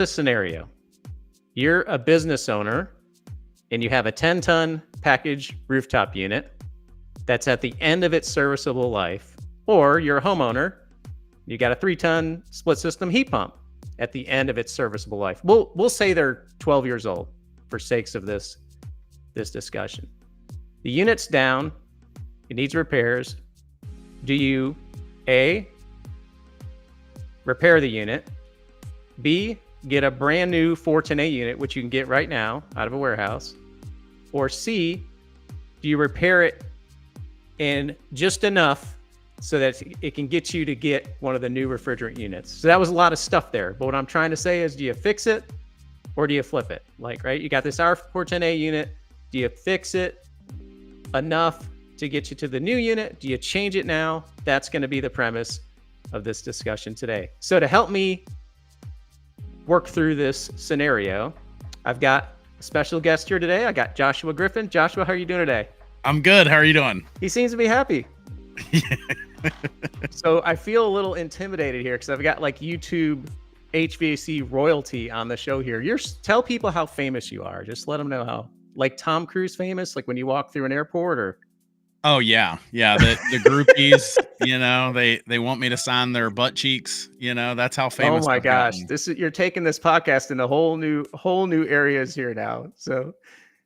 This scenario, you're a business owner and you have a 10-ton package rooftop unit that's at the end of its serviceable life, or you're a homeowner, you got a 3-ton split system heat pump at the end of its serviceable life. We'll say they're 12 years old for sakes of this discussion. The unit's down, it needs repairs. Do you A, repair the unit, B, get a brand new R-410A unit, which you can get right now out of a warehouse, or C, do you repair it in just enough so that it can get you to get one of the new refrigerant units? So that was a lot of stuff there. But what I'm trying to say is, do you fix it or do you flip it? Like, right, you got this R-410A unit. Do you fix it enough to get you to the new unit? Do you change it now? That's going to be the premise of this discussion today. So to help me work through this scenario, I've got a special guest here today. I got Joshua Griffin. Joshua, how are you doing today? I'm good. How are you doing? He seems to be happy. So I feel a little intimidated here because I've got like YouTube HVAC royalty on the show here. Tell people how famous you are. Just let them know how, like Tom Cruise famous, like when you walk through an airport, or. Oh yeah. The groupies, they want me to sign their butt cheeks. That's how famous. Oh my I've gosh, gotten. you're taking this podcast into whole new areas here now. So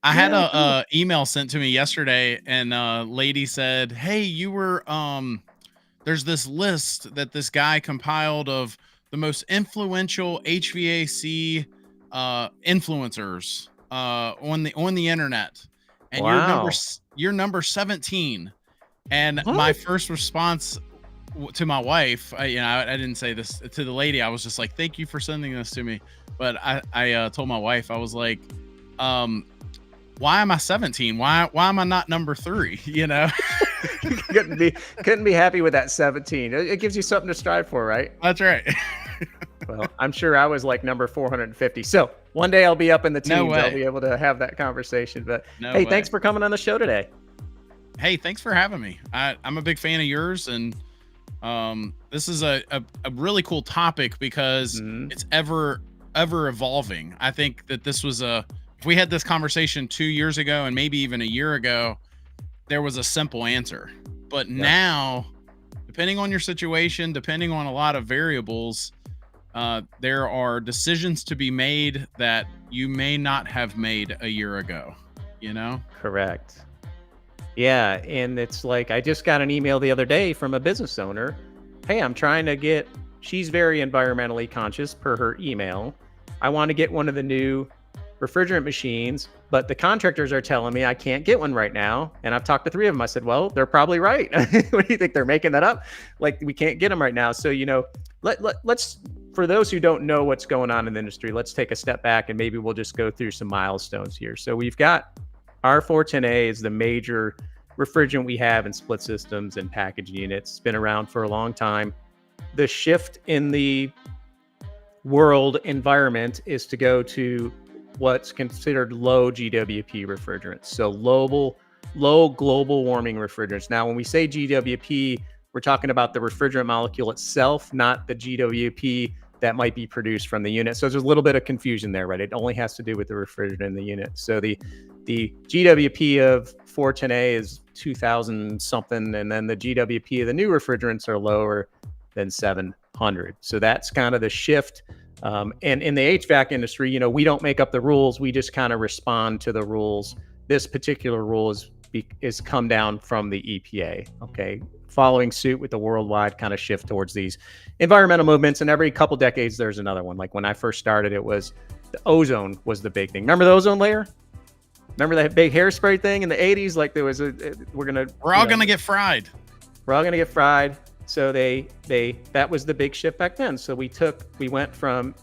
I had a email sent to me yesterday, and a lady said, "Hey, you were there's this list that this guy compiled of the most influential HVAC influencers on the internet, and wow. you're number 17." And What? my first response to my wife, I didn't say this to the lady. I was just like, "Thank you for sending this to me." But I told my wife, I was like, why am I 17? Why am I not number 3? couldn't be happy with that 17. It gives you something to strive for, right? That's right. Well, I'm sure I was like number 450. So one day I'll be up in the teams. No way. I'll be able to have that conversation. But No hey, way. thanks for coming on the show today. Hey, thanks for having me. I'm a big fan of yours, and this is a really cool topic because it's ever evolving. I think that this was if we had this conversation 2 years ago and maybe even a year ago, there was a simple answer. But now, depending on your situation, depending on a lot of variables, there are decisions to be made that you may not have made a year ago, Correct. Yeah. And it's like, I just got an email the other day from a business owner. Hey, she's very environmentally conscious per her email. I want to get one of the new refrigerant machines, but the contractors are telling me I can't get one right now. And I've talked to 3 of them. I said, well, they're probably right. What do you think? They're making that up? Like, we can't get them right now. So, let's, for those who don't know what's going on in the industry, let's take a step back and maybe we'll just go through some milestones here. So we've got R-410A is the major refrigerant we have in split systems and package units. It's been around for a long time. The shift in the world environment is to go to what's considered low GWP refrigerants. So low global warming refrigerants. Now, when we say GWP, we're talking about the refrigerant molecule itself, not the GWP that might be produced from the unit. So there's a little bit of confusion there, right? It only has to do with the refrigerant in the unit. So the GWP of R-410A is 2,000 something, and then the GWP of the new refrigerants are lower than 700. So that's kind of the shift. And in the HVAC industry, we don't make up the rules. We just kind of respond to the rules. This particular rule is come down from the EPA, okay? Following suit with the worldwide kind of shift towards these environmental movements. And every couple decades, there's another one. Like when I first started, it was the ozone was the big thing. Remember the ozone layer? Remember that big hairspray thing in the 80s? Like there was we're all going to get fried. We're all going to get fried. So that was the big shift back then. So we went from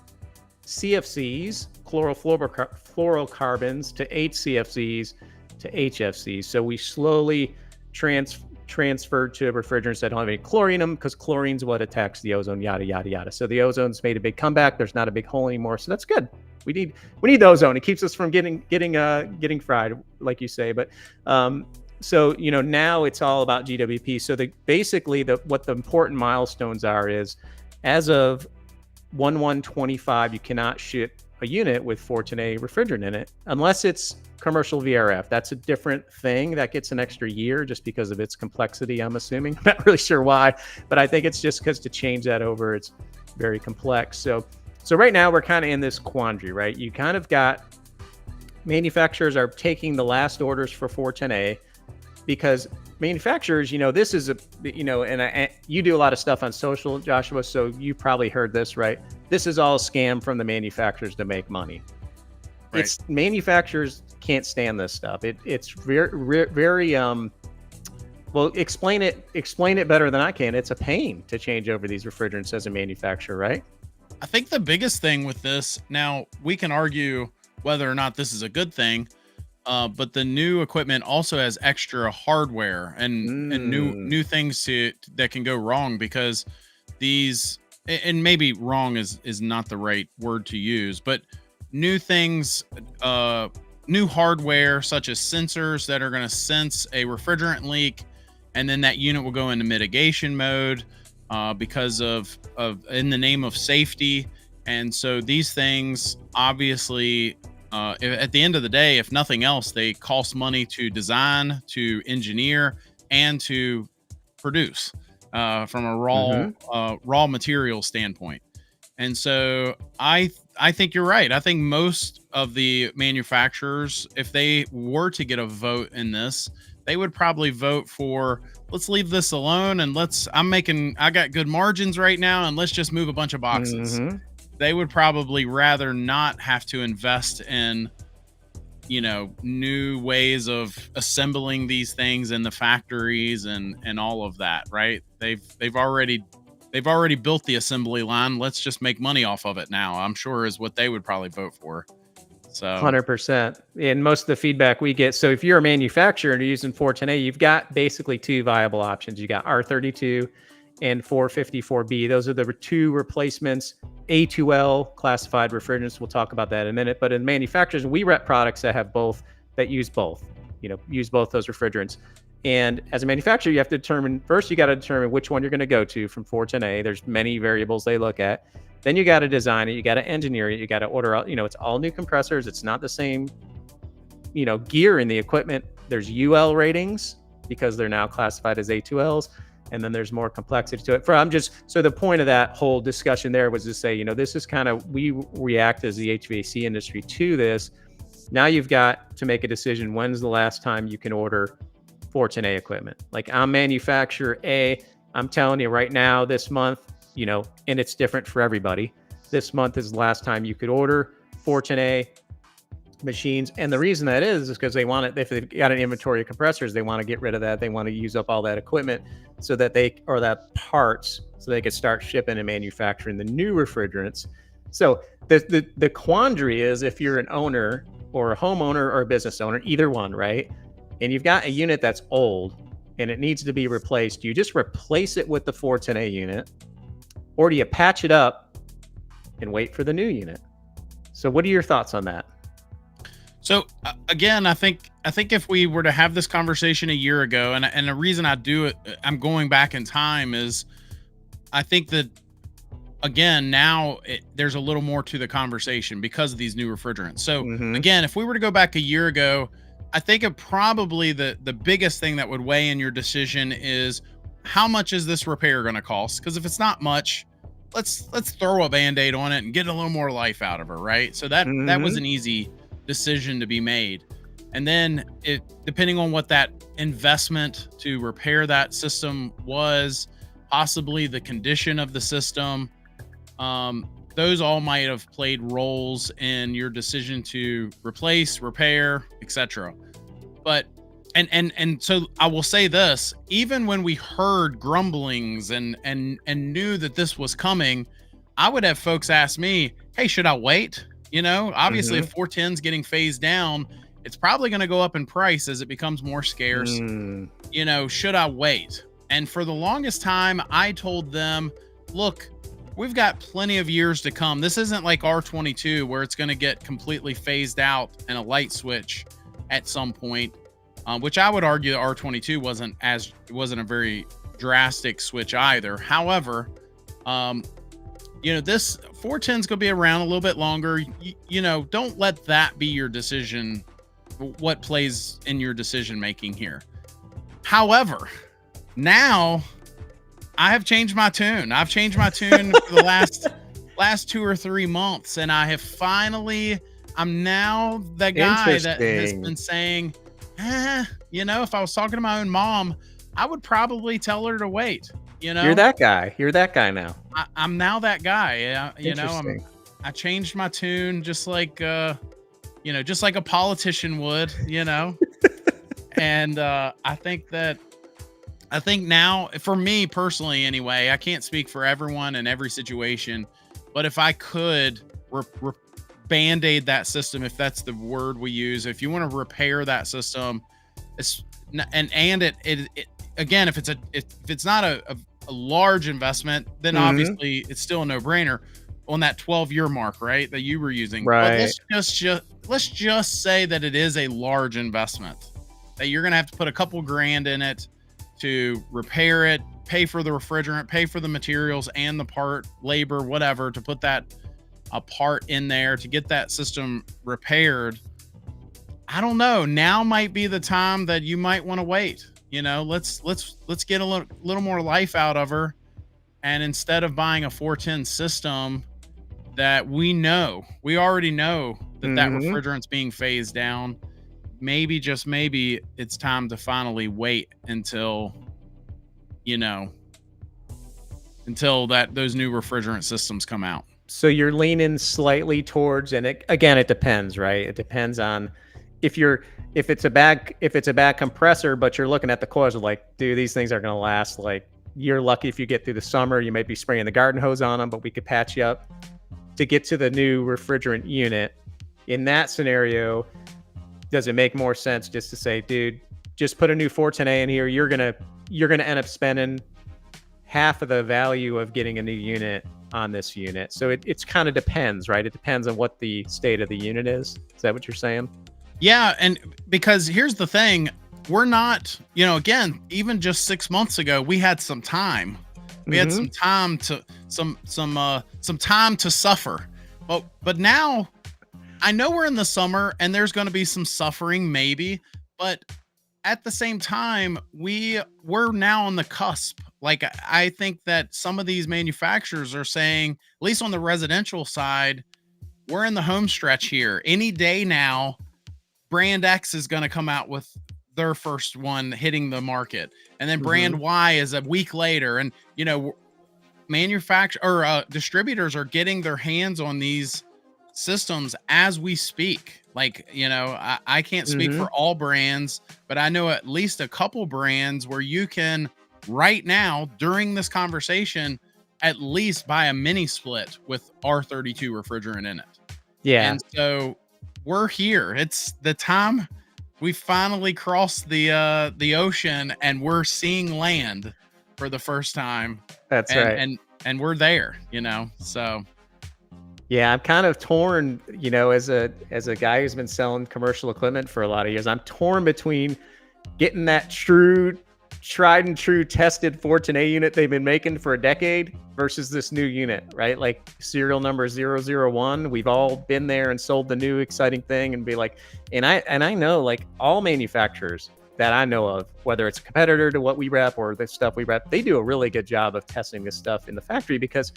CFCs, chlorofluorocarbons, to HCFCs to HFCs. So we slowly transferred to refrigerants that don't have any chlorine in them, because chlorine's what attacks the ozone, yada, yada, yada. So the ozone's made a big comeback. There's not a big hole anymore. So that's good. We need the ozone. It keeps us from getting fried, like you say. But so now it's all about GWP. So basically what the important milestones are is, as of R-410A HVAC, you cannot ship a unit with 410A refrigerant in it unless it's commercial VRF. That's a different thing. That gets an extra year just because of its complexity, I'm assuming. I'm not really sure why, but I think it's just because to change that over, it's very complex. So right now we're kind of in this quandary, right? You kind of got manufacturers are taking the last orders for 410A because manufacturers, this is and you do a lot of stuff on social, Joshua, so you probably heard this, right? This is all a scam from the manufacturers to make money. Right. It's manufacturers can't stand this stuff. It's very well, explain it better than I can. It's a pain to change over these refrigerants as a manufacturer, right? I think the biggest thing with this, now we can argue whether or not this is a good thing, but the new equipment also has extra hardware and new things that can go wrong, because these, and maybe wrong is not the right word to use, but new things, new hardware such as sensors that are going to sense a refrigerant leak, and then that unit will go into mitigation mode because of in the name of safety. And so these things obviously, at the end of the day, if nothing else, they cost money to design, to engineer, and to produce from a raw material standpoint. And so I think you're right. I think most of the manufacturers, if they were to get a vote in this, they would probably vote for, let's leave this alone, and I got good margins right now, and let's just move a bunch of boxes. They would probably rather not have to invest in, new ways of assembling these things in the factories and all of that, right? They've already built the assembly line. Let's just make money off of it now, I'm sure, is what they would probably vote for. So 100%. And most of the feedback we get, so if you're a manufacturer and you're using 410A, you've got basically two viable options. You got R32 and 454B. Those are the two replacements. A2L classified refrigerants. We'll talk about that in a minute. But in manufacturers, we rep products that have both, that use both, use both those refrigerants. And as a manufacturer, you have to determine, first, you got to determine which one you're going to go to from 410A. There's many variables they look at. Then you got to design it. You got to engineer it. You got to order out, it's all new compressors. It's not the same, gear in the equipment. There's UL ratings because they're now classified as A2Ls. And then there's more complexity to it. So the point of that whole discussion there was to say, this is kind of, we react as the HVAC industry to this. Now you've got to make a decision. When's the last time you can order 410A equipment? Like, I'm manufacturer A, I'm telling you right now, this month, and it's different for everybody. This month is the last time you could order 410A machines. And the reason that is because they want it, if they've got an inventory of compressors, they want to get rid of that. They want to use up all that equipment so that that parts, so they could start shipping and manufacturing the new refrigerants. So the quandary is, if you're an owner or a homeowner or a business owner, either one, right? And you've got a unit that's old and it needs to be replaced, do you just replace it with the 410A unit, or do you patch it up and wait for the new unit? So what are your thoughts on that? So again, I think if we were to have this conversation a year ago, and the reason I do it, I'm going back in time, is I think that, again, now there's a little more to the conversation because of these new refrigerants. So again, if we were to go back a year ago, I think it probably the biggest thing that would weigh in your decision is, how much is this repair going to cost? Because if it's not much, let's throw a Band-Aid on it and get a little more life out of her, right? So that was an easy decision to be made. And then depending on what that investment to repair that system was, possibly the condition of the system, those all might have played roles in your decision to replace, repair, etc. But and so I will say this: even when we heard grumblings and knew that this was coming, I would have folks ask me, "Hey, should I wait?" Obviously, if 410 is getting phased down, it's probably going to go up in price as it becomes more scarce. Should I wait? And for the longest time, I told them, look, we've got plenty of years to come. This isn't like R22 where it's going to get completely phased out and a light switch at some point, which I would argue that R22 wasn't a very drastic switch either. However, this 410 is going to be around a little bit longer. Don't let that be your decision, what plays in your decision making here. However, now I have changed my tune. I've changed my tune for the last 2 or 3 months, and I'm now the guy that has been saying, if I was talking to my own mom, I would probably tell her to wait. You're that guy. You're that guy now. I'm now that guy. I changed my tune just like just like a politician would, and I think now, for me personally anyway, I can't speak for everyone in every situation, but if I could band-aid that system, if that's the word we use, if you want to repair that system, again, if it's not a large investment, then obviously it's still a no-brainer on that 12-year mark, right? That you were using. Right. But let's just say that it is a large investment, that you're going to have to put a couple grand in it to repair it, pay for the refrigerant, pay for the materials and the part, labor, whatever, to put that a part in there to get that system repaired. I don't know. Now might be the time that you might want to wait. Let's get a little more life out of her. And instead of buying a 410 system that we already know that refrigerant's being phased down, maybe, just maybe, it's time to finally wait until those new refrigerant systems come out. So you're leaning slightly towards, and it depends, right? It depends on if it's a bad compressor, but you're looking at the coils like, dude, these things are going to last. Like, you're lucky if you get through the summer. You might be spraying the garden hose on them, but we could patch you up to get to the new refrigerant unit. In that scenario, does it make more sense just to say, dude, just put a new 410A in here? You're gonna end up spending half of the value of getting a new unit on this unit. So it's kind of depends, right? It depends on what the state of the unit is. Is that what you're saying? Yeah, and because here's the thing, we're not, again, even just 6 months ago, we had some time. We had some time to some time to suffer. But now I know we're in the summer and there's going to be some suffering maybe, but at the same time, we're now on the cusp. Like, I think that some of these manufacturers are saying, at least on the residential side, we're in the home stretch here. Any day now, brand X is going to come out with their first one hitting the market. And then brand Y is a week later. And, distributors are getting their hands on these systems as we speak. Like, I can't speak for all brands, but I know at least a couple brands where you can right now during this conversation at least buy a mini split with R32 refrigerant in it. Yeah. And so we're here. It's the time we finally crossed the ocean and we're seeing land for the first time. That's right. And we're there, so. Yeah, I'm kind of torn, as a guy who's been selling commercial equipment for a lot of years. I'm torn between getting that tried and true tested 410A unit they've been making for a decade versus this new unit, right? Like serial number 001. We've all been there and sold the new exciting thing and be like, and I know, like, all manufacturers that I know of, whether it's a competitor to what we rep or the stuff we rep, they do a really good job of testing this stuff in the factory, because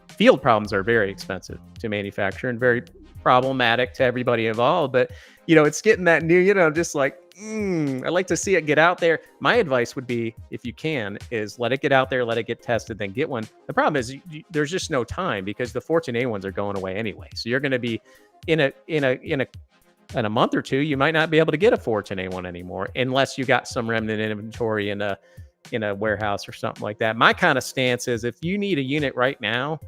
field problems are very expensive to manufacture and very problematic to everybody involved. But, it's getting that new, just like, I'd like to see it get out there. My advice would be, if you can, is let it get out there, let it get tested, then get one. The problem is there's just no time, because the 410A ones are going away anyway. So you're going to be in a month or two, you might not be able to get a 410A one anymore, unless you got some remnant inventory in a warehouse or something like that. My kind of stance is, if you need a unit right now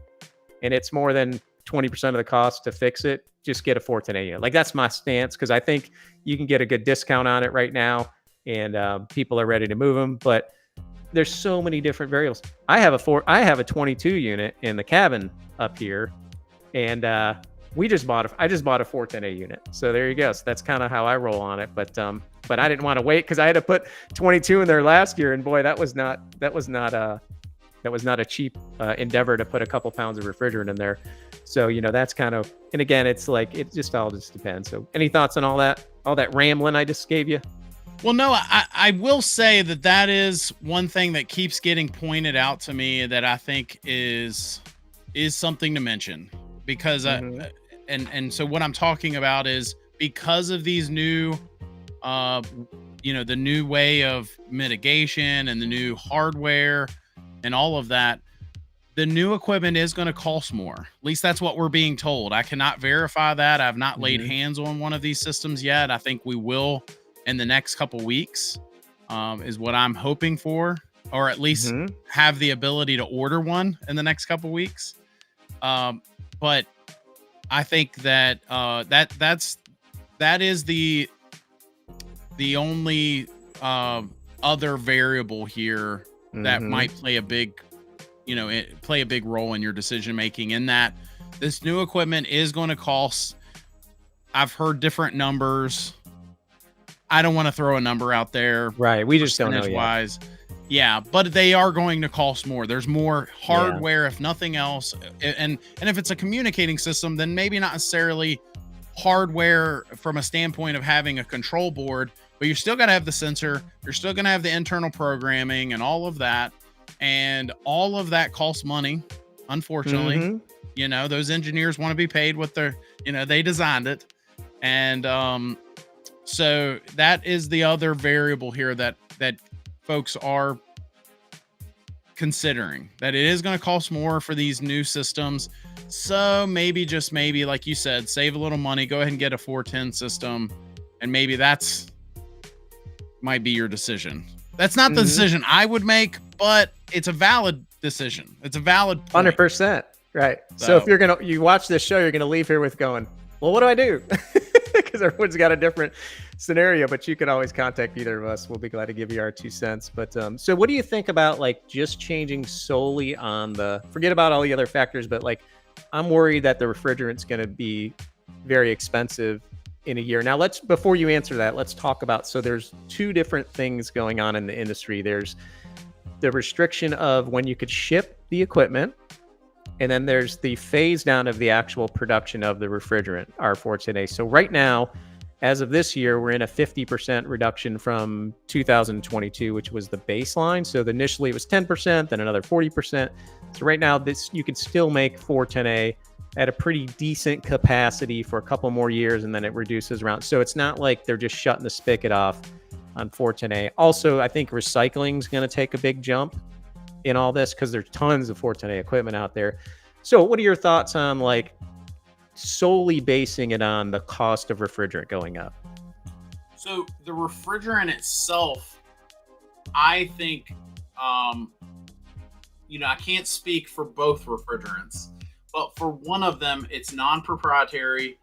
and it's more than 20% of the cost to fix it, just get a 410A unit. Like, that's my stance, because I think you can get a good discount on it right now, and people are ready to move them. But there's so many different variables. I have a 22 unit in the cabin up here, and I just bought a 410A unit. So there you go. So that's kind of how I roll on it. But I didn't want to wait, because I had to put 22 in there last year, and boy, that was not That was not a cheap endeavor to put a couple pounds of refrigerant in there. So, that's kind of, and again, it's like, it just all just depends. So any thoughts on all that rambling I just gave you? Well, no, I will say that is one thing that keeps getting pointed out to me that I think is something to mention, because and so what I'm talking about is, because of these new the new way of mitigation and the new hardware and all of that, the new equipment is going to cost more. At least that's what we're being told. I cannot verify that. I've not laid hands on one of these systems yet. I think we will in the next couple weeks, is what I'm hoping for, or at least have the ability to order one in the next couple weeks. But I think that that is the only other variable here that might play a big role in your decision making, in that this new equipment is going to cost. I've heard different numbers. I don't want to throw a number out there. Right. We just don't know yet. Wise. Yeah, but they are going to cost more. There's more hardware, if nothing else. And if it's a communicating system, then maybe not necessarily hardware from a standpoint of having a control board, but you're still going to have the sensor. You're still going to have the internal programming and all of that. And all of that costs money, unfortunately. Those engineers want to be paid what they designed it. And so that is the other variable here that folks are considering, that it is going to cost more for these new systems. So maybe, just maybe, like you said, save a little money, go ahead and get a 410 system. And maybe might be your decision. That's not the decision I would make, but it's a valid decision. It's a valid point. 100%. Right. So if you watch this show, you're going to leave here with going, well, what do I do? Because everyone's got a different scenario, but you can always contact either of us. We'll be glad to give you our 2 cents. But so what do you think about like just changing solely on forget about all the other factors, but like I'm worried that the refrigerant's going to be very expensive in a year. Now before you answer that, let's talk about, so there's 2 different things going on in the industry. There's the restriction of when you could ship the equipment, and then there's the phase down of the actual production of the refrigerant, R-410A. So right now, as of this year, we're in a 50% reduction from 2022, which was the baseline. So initially it was 10%, then another 40%. So right now, you can still make 410A at a pretty decent capacity for a couple more years, and then it reduces around. So it's not like they're just shutting the spigot off on 410A. Also, I think recycling is going to take a big jump in all this, because there's tons of 410A equipment out there. So what are your thoughts on like solely basing it on the cost of refrigerant going up? So the refrigerant itself, I think, I can't speak for both refrigerants, but for one of them, it's non-proprietary.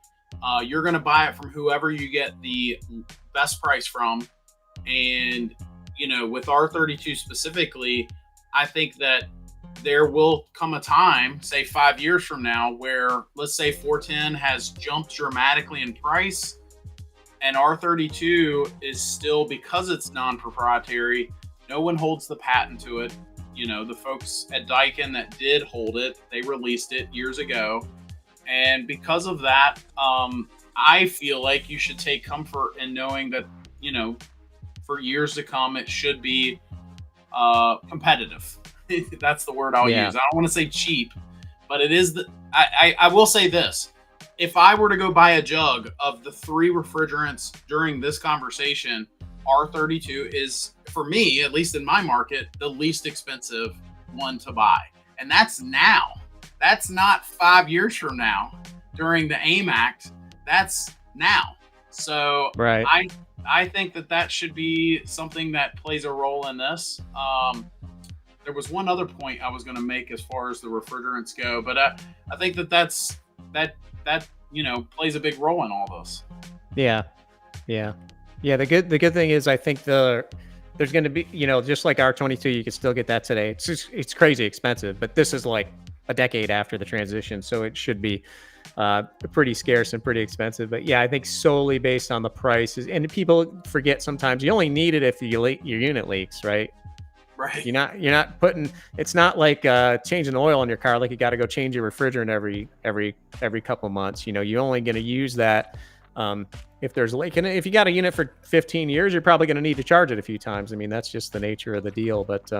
You're going to buy it from whoever you get the best price from. And, with R32 specifically, I think that there will come a time, say 5 years from now, where let's say 410 has jumped dramatically in price, and R32 is still, because it's non-proprietary, no one holds the patent to it. The folks at Daikin that did hold it, they released it years ago. And because of that, I feel like you should take comfort in knowing that, for years to come, it should be competitive. That's the word I'll use. I don't want to say cheap, but it is. I will say this. If I were to go buy a jug of the 3 refrigerants during this conversation, R32 is, for me, at least in my market, the least expensive one to buy. And that's now. That's not 5 years from now during the AIM Act. That's now. So right. I think that should be something that plays a role in this. There was one other point I was going to make as far as the refrigerants go, but I think that plays a big role in all this. Yeah. The good thing is, I think there's going to be, just like R22, you can still get that today. It's crazy expensive, but this is like a decade after the transition, so it should be pretty scarce and pretty expensive. But yeah, I think solely based on the prices, and people forget sometimes you only need it if your unit leaks, right? Right. You're not putting, it's not like changing the oil in your car, like you got to go change your refrigerant every couple of months. You're only going to use that if there's a leak. And if you got a unit for 15 years, you're probably going to need to charge it a few times. I mean, that's just the nature of the deal. But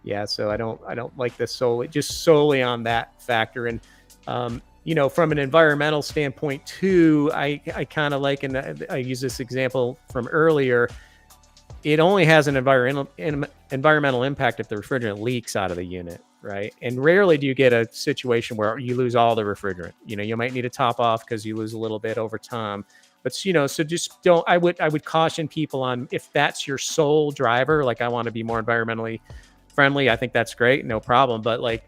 yeah, so I don't like this solely on that factor. And from an environmental standpoint too, I kind of like, and I use this example from earlier, it only has an environmental impact if the refrigerant leaks out of the unit, right? And rarely do you get a situation where you lose all the refrigerant. You might need to top off because you lose a little bit over time. But so just don't. I would caution people on, if that's your sole driver, like I want to be more environmentally friendly, I think that's great, no problem. But like,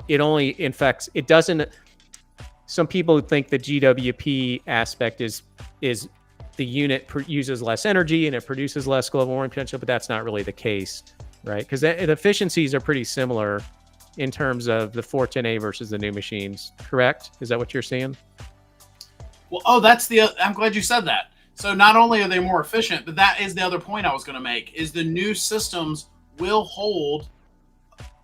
it only infects. It doesn't. Some people think the GWP aspect is the unit uses less energy and it produces less global warming potential, but that's not really the case, right? Because the efficiencies are pretty similar in terms of the 410A versus the new machines, correct? Is that what you're seeing? Well, I'm glad you said that. So not only are they more efficient, but that is the other point I was going to make, is the new systems will hold,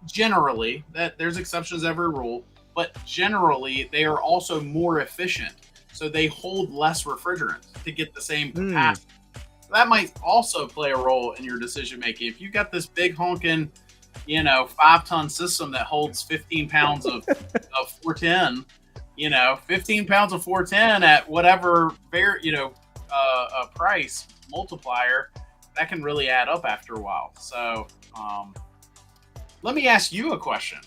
generally, that there's exceptions to every rule, but generally they are also more efficient. So they hold less refrigerant to get the same capacity. That might also play a role in your decision making. If you got this big honking, 5-ton system that holds 15 pounds of 410, 15 pounds of 410 at whatever price multiplier, that can really add up after a while. So let me ask you a question.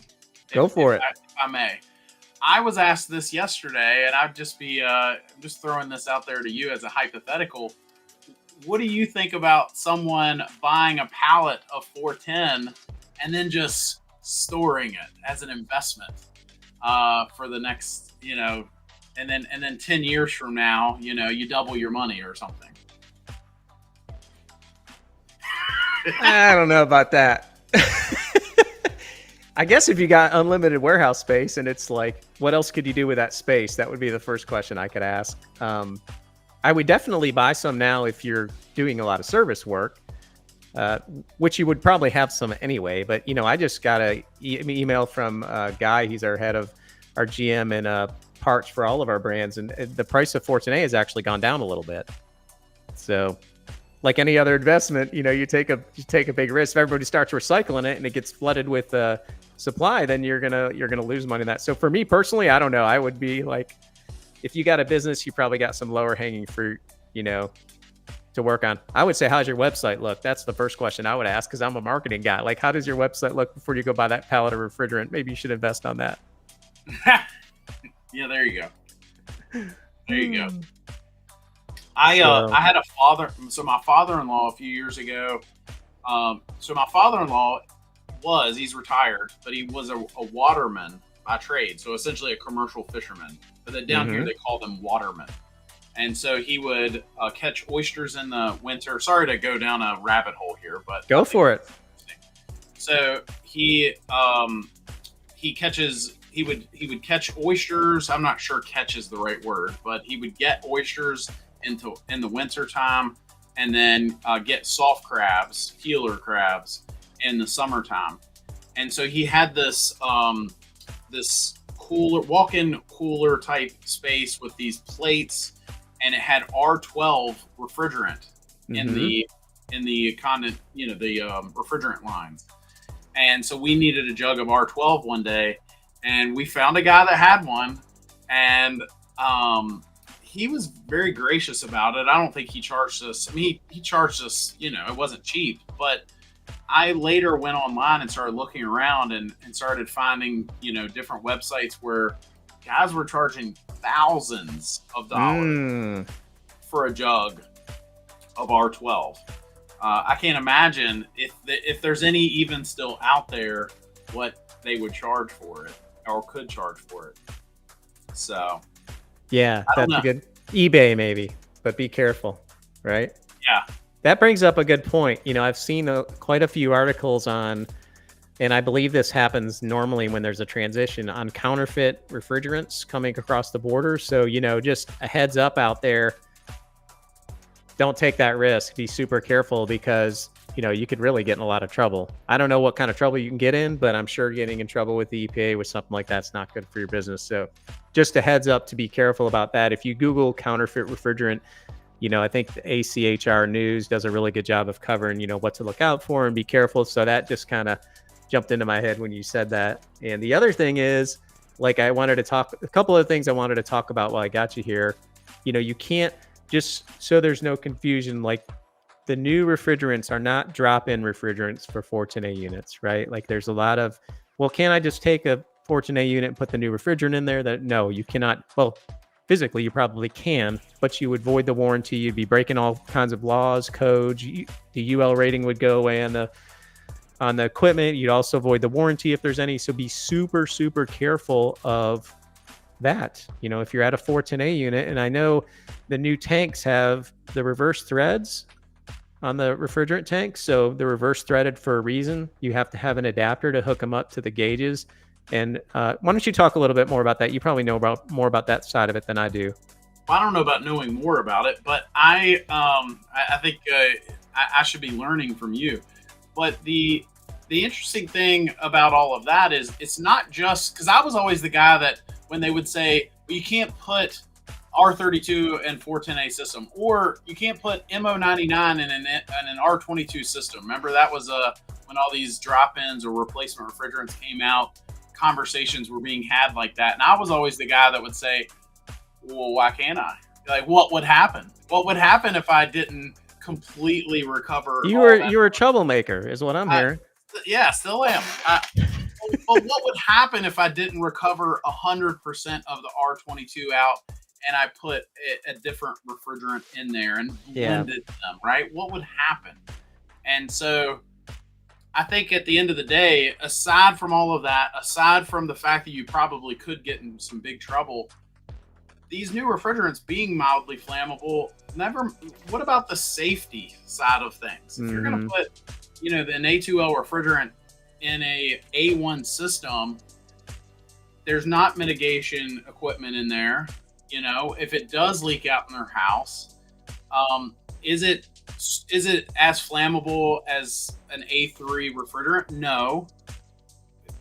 Go for it. If I may. I was asked this yesterday, and I'd just be just throwing this out there to you as a hypothetical. What do you think about someone buying a pallet of 410 and then just storing it as an investment for the next, and then 10 years from now, you double your money or something? I don't know about that. I guess if you got unlimited warehouse space and it's like, what else could you do with that space? That would be the first question I could ask. I would definitely buy some now if you're doing a lot of service work, which you would probably have some anyway. But, I just got an email from a guy. He's our head of our GM and parts for all of our brands. And the price of 410A has actually gone down a little bit. So like any other investment, you take a big risk. If everybody starts recycling it and it gets flooded with supply, then you're gonna lose money in that. So for me personally, I don't know. I would be like, if you got a business, you probably got some lower hanging fruit, to work on. I would say, how's your website look? That's the first question I would ask, because I'm a marketing guy. Like, how does your website look before you go buy that pallet of refrigerant? Maybe you should invest on that. Yeah, there you go. There you go. I had a father. So my father-in-law a few years ago. So my father-in-law he's retired, but he was a waterman by trade. So essentially a commercial fisherman. But then down here they call them watermen. And so he would catch oysters in the winter. Sorry to go down a rabbit hole here, but go for it. So he would catch oysters. I'm not sure catch is the right word, but he would get oysters in the winter time, and then get soft crabs, keeler crabs, in the summertime. And so he had this this cooler, walk-in cooler type space with these plates, and it had R-12 refrigerant in the refrigerant lines. And so we needed a jug of R-12 one day, and we found a guy that had one, and he was very gracious about it. I don't think he charged us. I mean, he charged us, it wasn't cheap, but I later went online and started looking around and started finding, different websites where guys were charging thousands of dollars for a jug of R-12. I can't imagine if there's any even still out there, what they would charge for it or could charge for it. So yeah, that's a good eBay maybe, but be careful, right? Yeah. That brings up a good point. I've seen quite a few articles on, and I believe this happens normally when there's a transition, on counterfeit refrigerants coming across the border. So, just a heads up out there, don't take that risk. Be super careful, because you could really get in a lot of trouble. I don't know what kind of trouble you can get in, but I'm sure getting in trouble with the EPA with something like that's not good for your business. So just a heads up to be careful about that. If you Google counterfeit refrigerant, I think the ACHR News does a really good job of covering, what to look out for and be careful. So that just kind of jumped into my head when you said that. And the other thing is, like, a couple of things I wanted to talk about while I got you here. You can't, just so there's no confusion, like, the new refrigerants are not drop-in refrigerants for R-410A units, right? Like, there's a lot of, well, can't I just take a R-410A unit and put the new refrigerant in there? No, you cannot. Well, physically, you probably can, but you would void the warranty. You'd be breaking all kinds of laws, codes. The UL rating would go away on the equipment. You'd also void the warranty if there's any. So be super, super careful of that. If you're at a R-410A unit, and I know the new tanks have the reverse threads on the refrigerant tank. So they're reverse threaded for a reason. You have to have an adapter to hook them up to the gauges. And why don't you talk a little bit more about that? You probably know more about that side of it than I do. Well, I don't know about knowing more about it, but I think I should be learning from you. But the interesting thing about all of that is it's not just because I was always the guy that when they would say, well, you can't put R32 and R-410A system, or you can't put MO99 in an R22 system. Remember that was when all these drop-ins or replacement refrigerants came out, conversations were being had like that. And I was always the guy that would say, well, why can't I? Like, what would happen? What would happen if I didn't completely recover? You were a troublemaker is what I'm hearing. Yeah, still am. But what would happen if I didn't recover 100% of the R22 out and I put a different refrigerant in there and blended them, right? What would happen? And so I think at the end of the day, aside from all of that, aside from the fact that you probably could get in some big trouble, these new refrigerants being mildly flammable, what about the safety side of things? If you're going to put, an A2L refrigerant in a A1 system, there's not mitigation equipment in there. If it does leak out in their house, is it as flammable as an A3 refrigerant? No.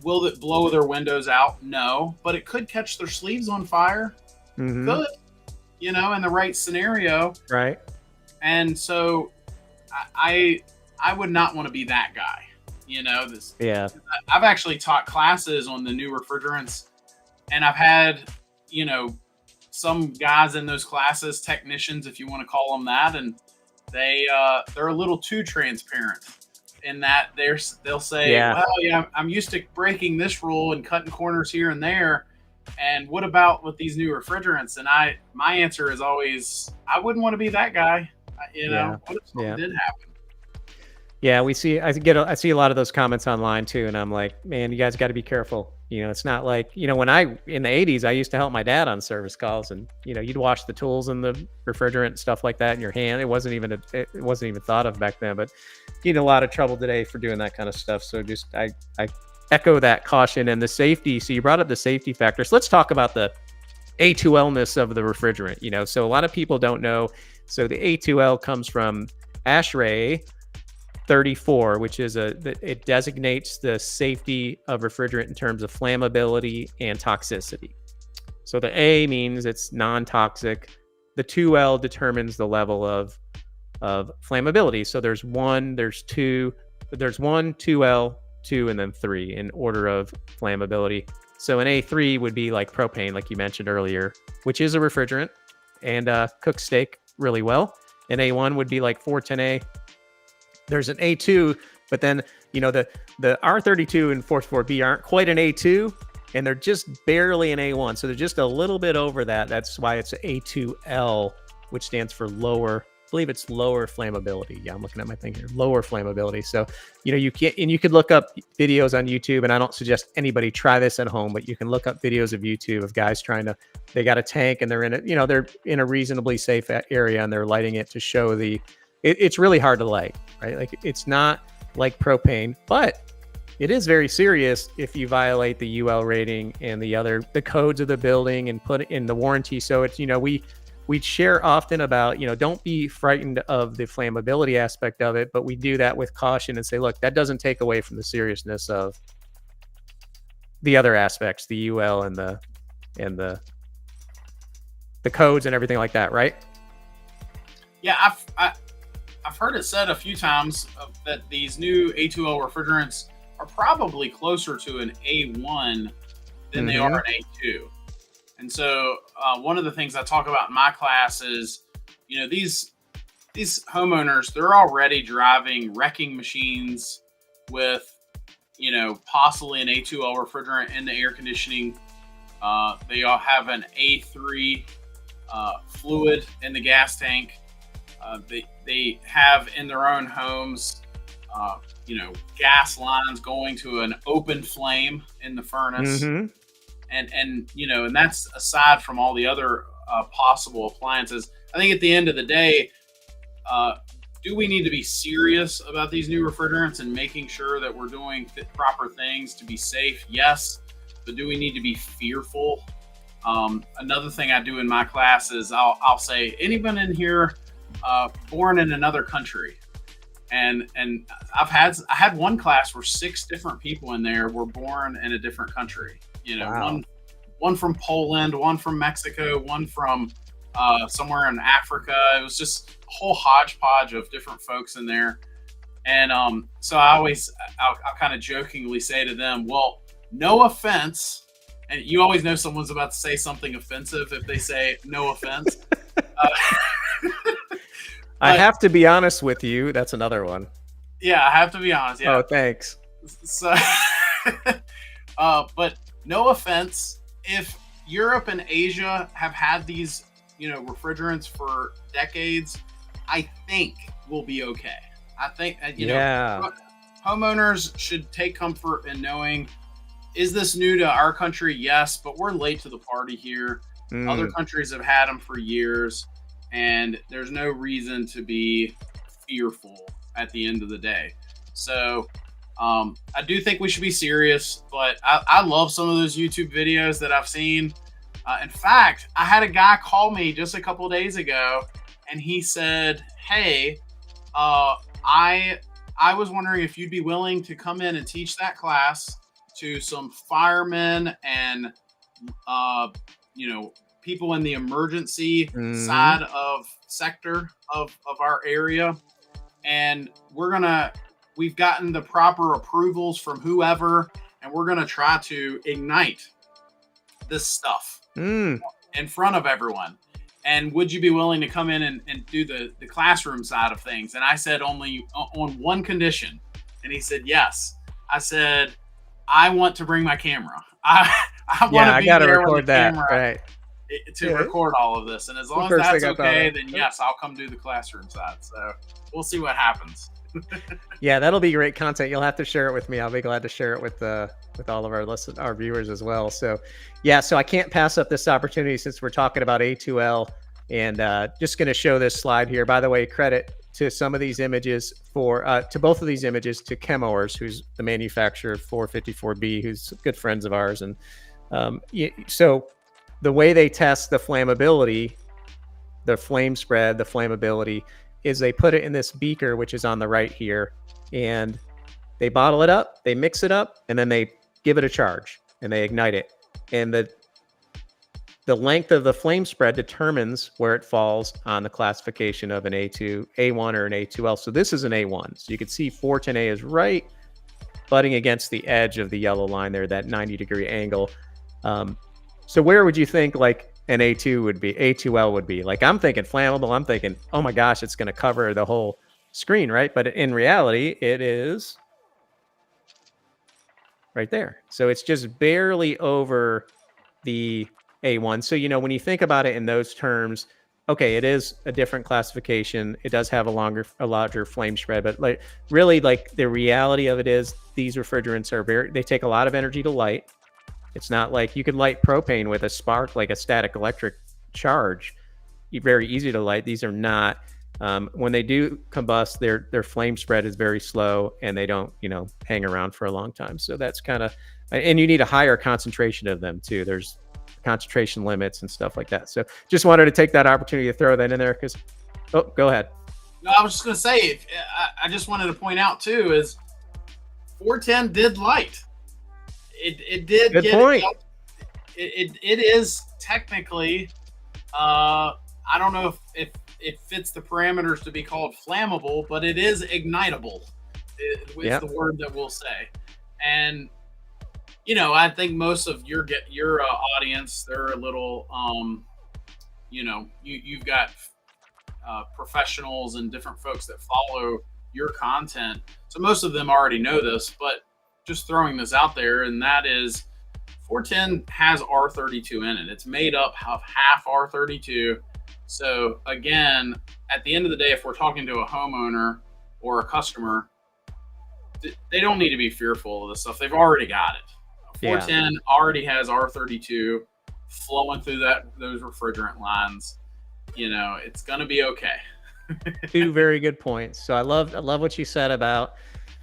Will it blow their windows out? No. But it could catch their sleeves on fire. Could, in the right scenario. Right. And so I would not want to be that guy. I've actually taught classes on the new refrigerants, and I've had, some guys in those classes, technicians, if you want to call them that, and they're a little too transparent in that they'll say, well, yeah, I'm used to breaking this rule and cutting corners here and there. And what about with these new refrigerants? And my answer is always, I wouldn't want to be that guy. What if something did happen? Yeah, I see a lot of those comments online too, and I'm like, man, you guys got to be careful. It's not like, when in the 80s, I used to help my dad on service calls, and you'd wash the tools and the refrigerant and stuff like that in your hand. It wasn't even thought of back then, but you get in a lot of trouble today for doing that kind of stuff. So just I echo that caution and the safety. So you brought up the safety factors. Let's talk about the A2L-ness of the refrigerant. So a lot of people don't know. So the A2L comes from ASHRAE 34, which is it designates the safety of refrigerant in terms of flammability and toxicity. So the A means it's non-toxic. The 2L determines the level of flammability. So there's 1, 2L, 2, and then 3 in order of flammability. So an A3 would be like propane, like you mentioned earlier, which is a refrigerant and cooks steak really well. An A1 would be like R-410A. There's an A2, but then, the R32 and R-410B aren't quite an A2, and they're just barely an A1. So they're just a little bit over that. That's why it's A2L, which stands for lower, I believe it's lower flammability. Yeah, I'm looking at my thing here, lower flammability. So, you could look up videos on YouTube, and I don't suggest anybody try this at home, but you can look up videos of YouTube of guys they got a tank and they're in it, they're in a reasonably safe area and they're lighting it to show it's really hard to light, right? Like, it's not like propane, but it is very serious if you violate the UL rating and the codes of the building and put it in the warranty. So it's, we share often about, don't be frightened of the flammability aspect of it, but we do that with caution and say, look, that doesn't take away from the seriousness of the other aspects, the UL and the codes and everything like that, right? Yeah, I've heard it said a few times that these new A2L refrigerants are probably closer to an A1 than they are an A2. And so one of the things I talk about in my class is, these homeowners, they're already driving wrecking machines with, possibly an A2L refrigerant in the air conditioning. They all have an A3 fluid in the gas tank. They have in their own homes, gas lines going to an open flame in the furnace. And that's aside from all the other possible appliances. I think at the end of the day, do we need to be serious about these new refrigerants and making sure that we're doing proper things to be safe? Yes. But do we need to be fearful? Another thing I do in my class is I'll say, anyone in here born in another country? And I had one class where 6 different people in there were born in a different country. Wow. one from Poland, one from Mexico, one from somewhere in Africa. It was just a whole hodgepodge of different folks in there. And so I'll kind of jokingly say to them, well, no offense. And you always know someone's about to say something offensive if they say no offense. I have to be honest with you. That's another one. Yeah, I have to be honest. Yeah. Oh, thanks. So, but no offense. If Europe and Asia have had these, refrigerants for decades, I think we'll be okay. I think, homeowners should take comfort in knowing, is this new to our country? Yes, but we're late to the party here. Other countries have had them for years, and there's no reason to be fearful at the end of the day. So I do think we should be serious, but I love some of those YouTube videos that I've seen. In fact, I had a guy call me just a couple of days ago, and he said, hey, I was wondering if you'd be willing to come in and teach that class to some firemen and, people in the emergency side of sector of our area. And we've gotten the proper approvals from whoever, and we're going to try to ignite this stuff in front of everyone. And would you be willing to come in and do the classroom side of things? And I said, only on one condition. And he said, yes. I said, I want to bring my camera. I want to be there with the camera, right, to record all of this. And as long as that's okay, then yes, I'll come do the classroom side. So we'll see what happens. Yeah, that'll be great content. You'll have to share it with me. I'll be glad to share it with all of our viewers as well. So yeah, so I can't pass up this opportunity since we're talking about A2L, and just going to show this slide here. By the way, credit to some of these images to both of these images to Homeowners, who's the manufacturer of 454B, who's good friends of ours. And so the way they test the flammability, the flame spread, the flammability, is they put it in this beaker, which is on the right here, and they bottle it up, they mix it up, and then they give it a charge and they ignite it. And the length of the flame spread determines where it falls on the classification of an A1 or an A2L. So this is an A1. So you can see 410A is right butting against the edge of the yellow line there, that 90-degree angle. So where would you think like an A2L would be? Like, I'm thinking flammable. I'm thinking, oh my gosh, it's going to cover the whole screen, right? But in reality, it is right there. So it's just barely over the A1. So, when you think about it in those terms, okay, it is a different classification. It does have a larger flame spread, but really the reality of it is these refrigerants they take a lot of energy to light. It's not like you could light propane with a spark, like a static electric charge. Very easy to light. These are not. When they do combust, their flame spread is very slow, and they don't, hang around for a long time. So that's kind of, and you need a higher concentration of them too. There's concentration limits and stuff like that. So just wanted to take that opportunity to throw that in there because, go ahead. No, I was just going to say, I just wanted to point out too, is 410 did light. It did. Good point. It is technically, I don't know if it fits the parameters to be called flammable, but it is ignitable. It's the word that we'll say. And, I think most of your audience, they're a little, you've got professionals and different folks that follow your content. So most of them already know this, but just throwing this out there, and that is 410 has R32 in it. It's made up of half R32. So again, at the end of the day, if we're talking to a homeowner or a customer, they don't need to be fearful of this stuff. They've already got it. 410 already has R32 flowing through those refrigerant lines. It's going to be okay. Two very good points. So I love what you said about,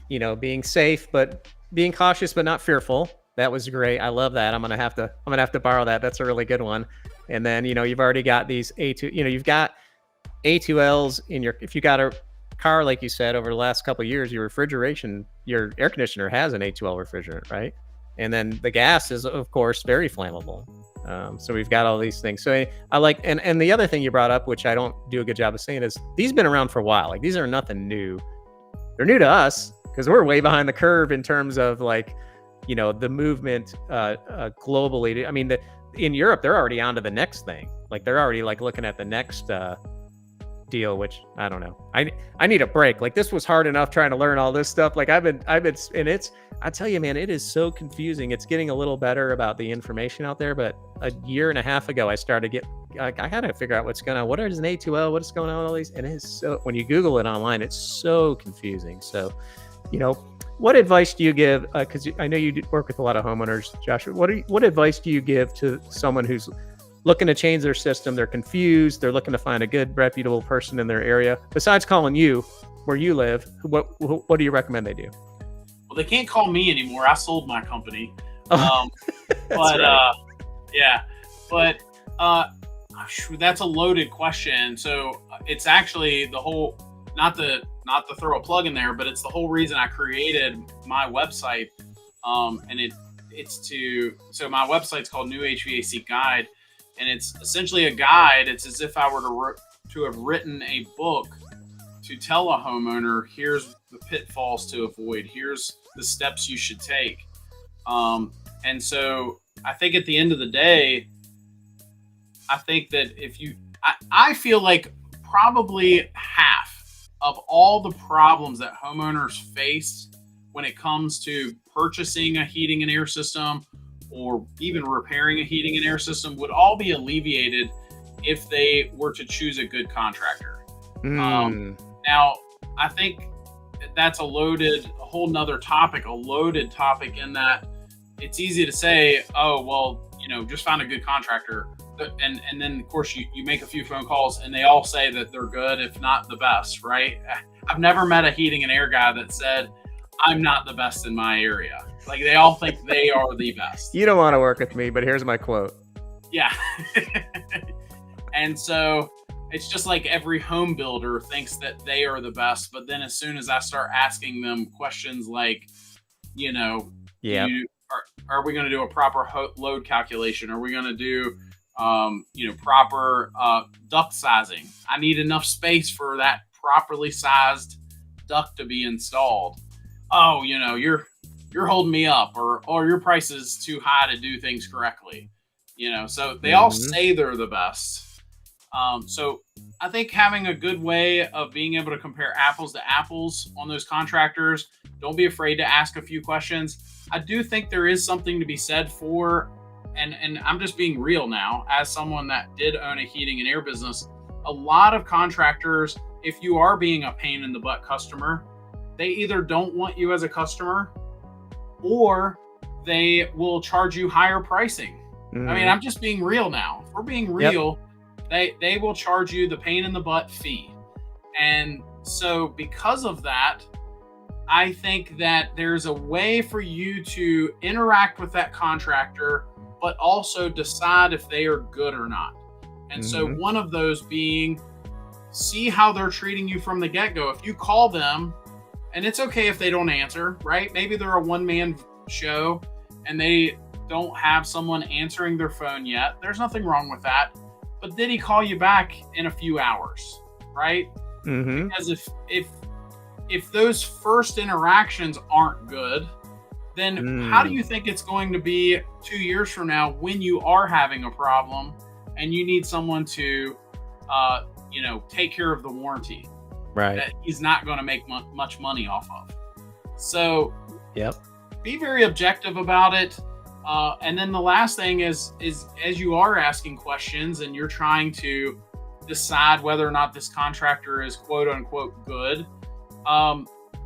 being safe, but being cautious, but not fearful. That was great. I love that. I'm going to have to borrow that. That's a really good one. And then, you've already got these A2, you've got A2Ls if you got a car, like you said, over the last couple of years, your air conditioner has an A2L refrigerant, right? And then the gas is, of course, very flammable. So we've got all these things. So I like, and the other thing you brought up, which I don't do a good job of saying, is these been around for a while. Like, these are nothing new. They're new to us because we're way behind the curve in terms of the movement globally. I mean, in Europe, they're already on to the next thing. Like, they're already looking at the next deal, which I don't know. I need a break. Like, this was hard enough trying to learn all this stuff. Like, and I tell you, man, it is so confusing. It's getting a little better about the information out there, but a year and a half ago, I started I had to figure out what's going on. What is an A2L? What's going on with all these? And it's so, when you Google it online, it's so confusing. So, what advice do you give? Because I know you work with a lot of homeowners, Joshua. What advice do you give to someone who's looking to change their system? They're confused. They're looking to find a good, reputable person in their area. Besides calling you where you live, what do you recommend they do? Well, they can't call me anymore. I sold my company. That's a loaded question. So it's actually the whole, not to throw a plug in there, but it's the whole reason I created my website. So my website's called New HVAC Guide, and it's essentially a guide. It's as if I were to have written a book to tell a homeowner, here's the pitfalls to avoid, here's the steps you should take. And so I think at the end of the day, I think that I feel like probably half of all the problems that homeowners face when it comes to purchasing a heating and air system or even repairing a heating and air system would all be alleviated if they were to choose a good contractor. Now, I think that's a whole nother topic, a loaded topic, in that it's easy to say, oh, well, just find a good contractor. And then, of course, you make a few phone calls and they all say that they're good, if not the best, right? I've never met a heating and air guy that said, I'm not the best in my area. Like, they all think they are the best. You don't want to work with me, but here's my quote. Yeah. And so it's just like every home builder thinks that they are the best. But then as soon as I start asking them questions like, are we going to do a proper load calculation? Are we going to do, proper duct sizing? I need enough space for that properly sized duct to be installed. Oh, you're holding me up, or your price is too high to do things correctly. So they all say they're the best. So I think having a good way of being able to compare apples to apples on those contractors, don't be afraid to ask a few questions. I do think there is something to be said for, and I'm just being real now, as someone that did own a heating and air business, a lot of contractors, if you are being a pain in the butt customer, they either don't want you as a customer or they will charge you higher pricing. I mean, I'm just being real now. If we're being real, they will charge you the pain in the butt fee. And so because of that, I think that there's a way for you to interact with that contractor, but also decide if they are good or not. And so one of those being, see how they're treating you from the get-go. If you call them, and it's okay if they don't answer, right? Maybe they're a one-man show and they don't have someone answering their phone yet. There's nothing wrong with that. But did he call you back in a few hours, right? Because if those first interactions aren't good, then how do you think it's going to be 2 years from now when you are having a problem and you need someone to, take care of the warranty? Right. That he's not going to make much money off of. So be very objective about it. And then the last thing is as you are asking questions and you're trying to decide whether or not this contractor is quote unquote good,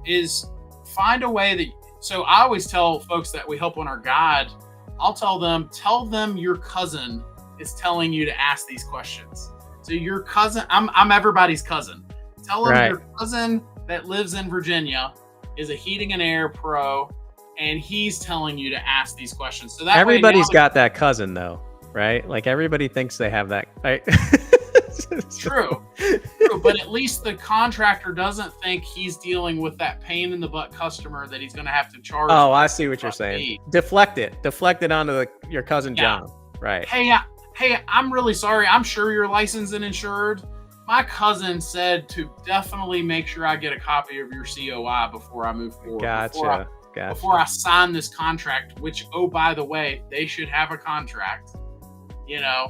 is find a way that, so I always tell folks that we help on our guide, I'll tell them your cousin is telling you to ask these questions. So your cousin, I'm everybody's cousin. Tell them your cousin that lives in Virginia is a heating and air pro, and he's telling you to ask these questions. So that everybody's got that cousin though, right? Like everybody thinks they have that. Right? True. But at least the contractor doesn't think he's dealing with that pain in the butt customer that he's going to have to charge. Oh, I see what you're saying. Deflect it onto your cousin John. Right. Hey, I'm really sorry. I'm sure you're licensed and insured. My cousin said to definitely make sure I get a copy of your COI before I move forward. Gotcha. Before I sign this contract, which, oh, by the way, they should have a contract, Yeah.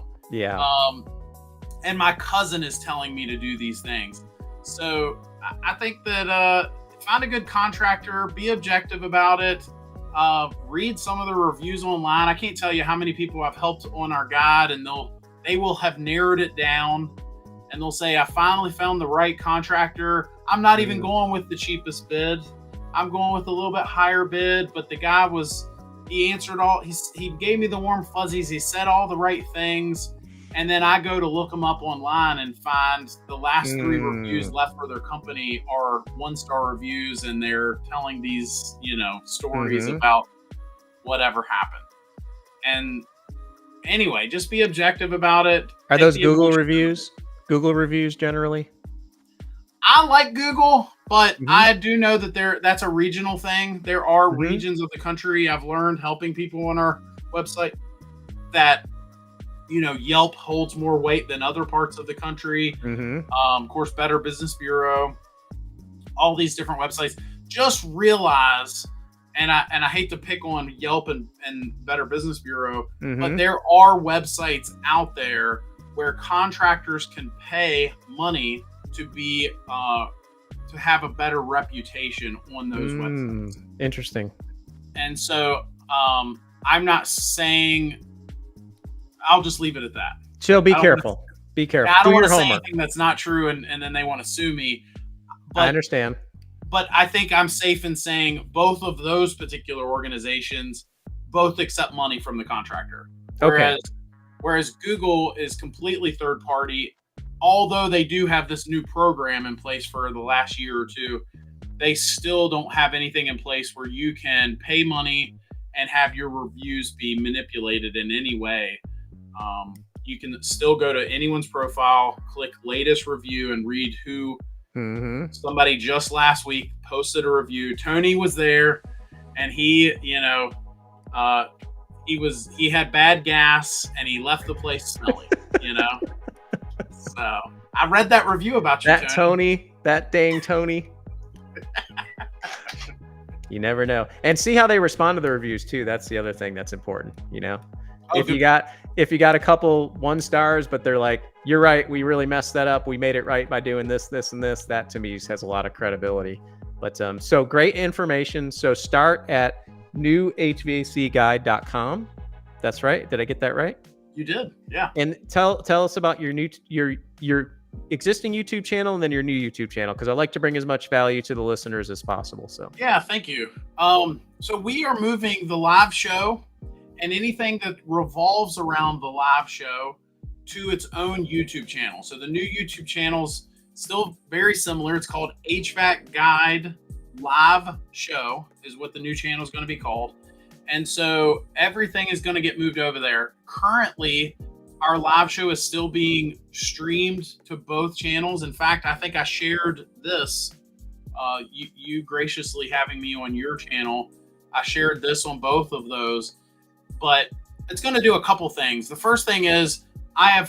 And my cousin is telling me to do these things. So I think that find a good contractor, be objective about it. Read some of the reviews online. I can't tell you how many people I've helped on our guide, and they will have narrowed it down. And they'll say, I finally found the right contractor. I'm not even going with the cheapest bid. I'm going with a little bit higher bid, but the guy he answered he gave me the warm fuzzies. He said all the right things. And then I go to look them up online and find the last 3 reviews left for their company are 1-star reviews. And they're telling these, stories about whatever happened. And anyway, just be objective about it. Are those Google reviews? Google reviews generally? I like Google, but I do know that that's a regional thing. There are regions of the country, I've learned helping people on our website, that Yelp holds more weight than other parts of the country. Of course, Better Business Bureau, all these different websites. Just realize, and I hate to pick on Yelp and Better Business Bureau, but there are websites out there where contractors can pay money to be to have a better reputation on those websites. Interesting. And so I'm not saying, I'll just leave it at that. So be careful. Be careful. I don't want to say anything that's not true and then they want to sue me. But, I understand. But I think I'm safe in saying both of those particular organizations both accept money from the contractor. Whereas Google is completely third party. Although they do have this new program in place for the last year or two, they still don't have anything in place where you can pay money and have your reviews be manipulated in any way. You can still go to anyone's profile, click latest review, and read who somebody just last week posted a review. Tony was there, and he had bad gas, and he left the place smelly. So I read that review about you, Tony. That dang Tony. You never know. And see how they respond to the reviews too. That's the other thing that's important. If you got a couple 1 stars, but they're like, you're right, we really messed that up, we made it right by doing this, this, and this, that to me has a lot of credibility. But so great information. So start at newhvacguide.com. That's right. Did I get that right? You did. Yeah. And tell us about your existing YouTube channel and then your new YouTube channel, because I like to bring as much value to the listeners as possible. So yeah, thank you. So we are moving the live show and anything that revolves around the live show to its own YouTube channel. So the new YouTube channel's still very similar. It's called HVAC Guide live show is what the new channel is going to be called. And so everything is going to get moved over there. Currently, our live show is still being streamed to both channels. In fact, I think I shared this, you graciously having me on your channel. I shared this on both of those, but it's going to do a couple things. The first thing is I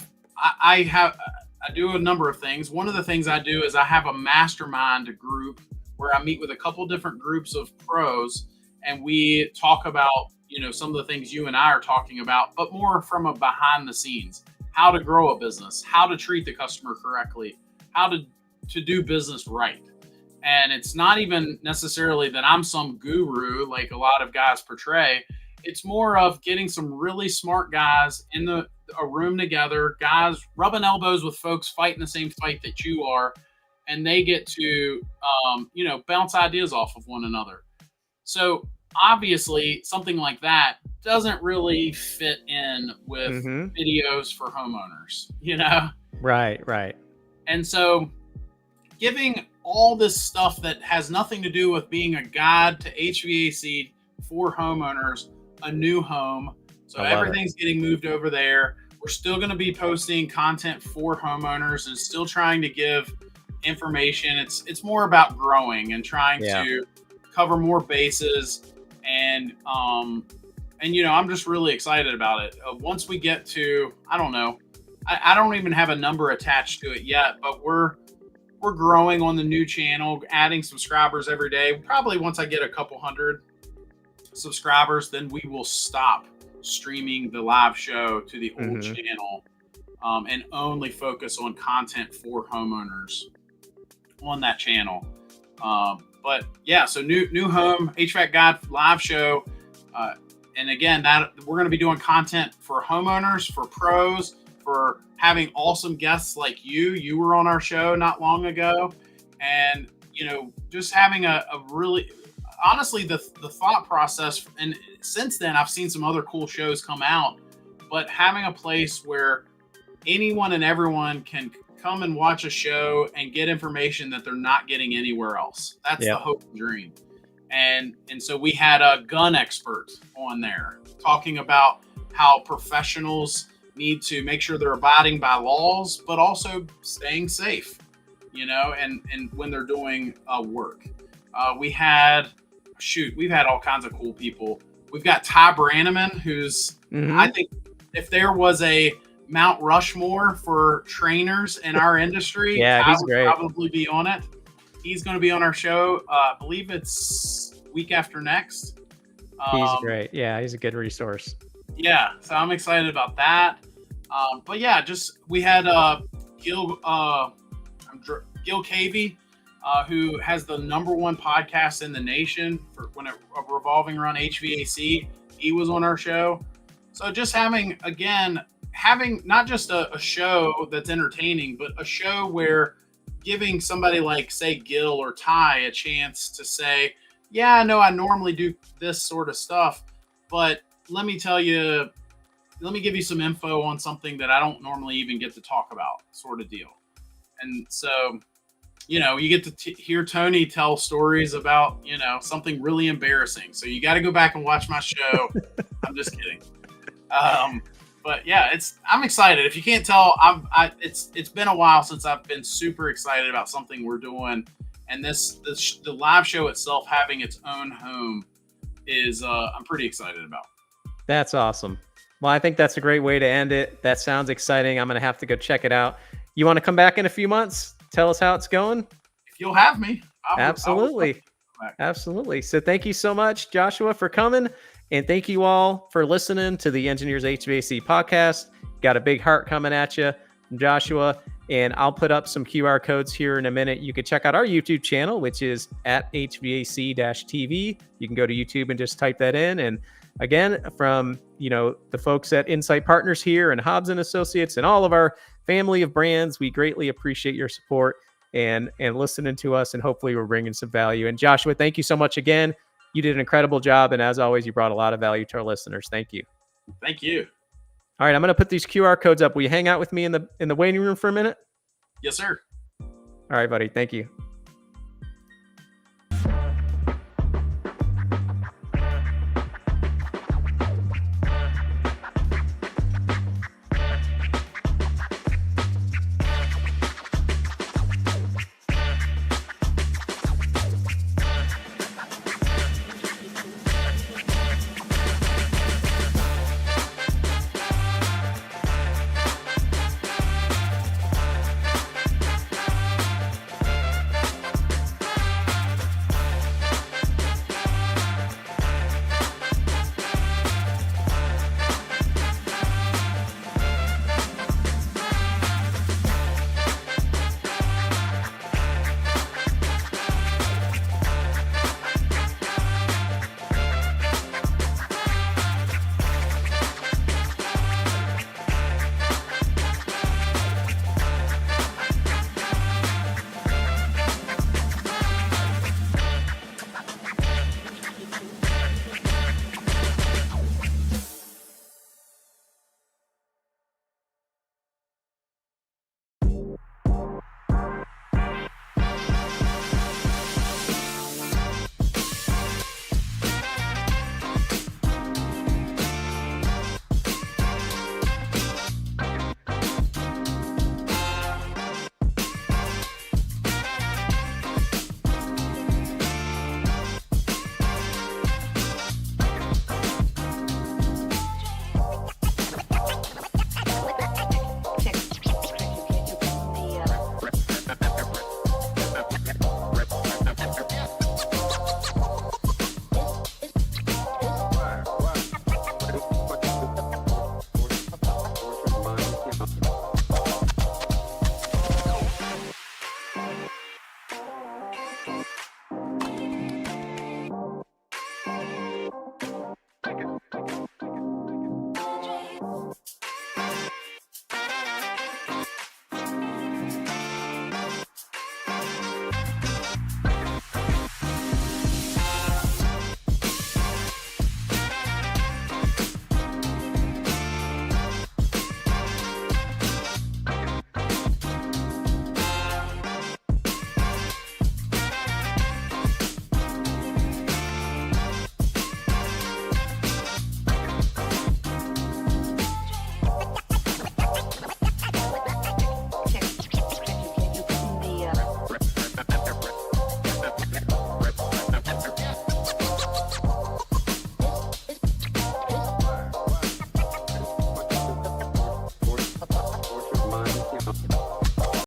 do a number of things. One of the things I do is I have a mastermind group where I meet with a couple different groups of pros, and we talk about, some of the things you and I are talking about, but more from a behind the scenes, how to grow a business, how to treat the customer correctly, how to do business right. And it's not even necessarily that I'm some guru like a lot of guys portray. It's more of getting some really smart guys in a room together, guys rubbing elbows with folks fighting the same fight that you are, and they get to, bounce ideas off of one another. So obviously, something like that doesn't really fit in with videos for homeowners, Right. And so giving all this stuff that has nothing to do with being a guide to HVAC for homeowners, a new home. So everything's getting moved over there. We're still going to be posting content for homeowners and still trying to give information. It's more about growing and trying to cover more bases. And I'm just really excited about it. Once we get to, I don't know, I don't even have a number attached to it yet, but we're growing on the new channel, adding subscribers every day. Probably once I get a couple hundred subscribers, then we will stop streaming the live show to the old channel, and only focus on content for homeowners on that channel. But yeah, so new home HVAC guide live show, and again, that we're going to be doing content for homeowners, for pros, for having awesome guests like you were on our show not long ago, and just having a really, honestly, the thought process, and since then I've seen some other cool shows come out, but having a place where anyone and everyone can come and watch a show and get information that they're not getting anywhere else. That's the hope and dream. And so we had a gun expert on there talking about how professionals need to make sure they're abiding by laws, but also staying safe, and when they're doing work. We've had all kinds of cool people. We've got Ty Brannaman, who's, I think if there was a Mount Rushmore for trainers in our industry, Ty he's would great. probably be on it. He's going to be on our show. I believe it's week after next. He's great. Yeah, he's a good resource. Yeah, so I'm excited about that. But yeah, we had Gil Cavey, who has the #1 podcast in the nation for revolving around HVAC. He was on our show. So just having not just a show that's entertaining, but a show where giving somebody like, say, Gil or Ty a chance to say, yeah, I know I normally do this sort of stuff, but let me give you some info on something that I don't normally even get to talk about, sort of deal. And so, you get to hear Tony tell stories about, something really embarrassing. So you got to go back and watch my show. I'm just kidding. But yeah, I'm excited. If you can't tell, it's been a while since I've been super excited about something we're doing, and the live show itself having its own home is I'm pretty excited about. That's awesome. Well, I think that's a great way to end it. That sounds exciting. I'm going to have to go check it out. You want to come back in a few months? Tell us how it's going? If you'll have me. Absolutely. Absolutely. So thank you so much, Joshua, for coming. And thank you all for listening to the Engineers HVAC podcast. Got a big heart coming at you from Joshua. And I'll put up some QR codes here in a minute. You can check out our YouTube channel, which is at HVAC-TV. You can go to YouTube and just type that in. And again, from the folks at Insight Partners here and Hobbs and Associates and all of our family of brands, we greatly appreciate your support and listening to us. And hopefully we're bringing some value. And Joshua, thank you so much again. You did an incredible job. And as always, you brought a lot of value to our listeners. Thank you. Thank you. All right. I'm going to put these QR codes up. Will you hang out with me in the waiting room for a minute? Yes, sir. All right, buddy. Thank you.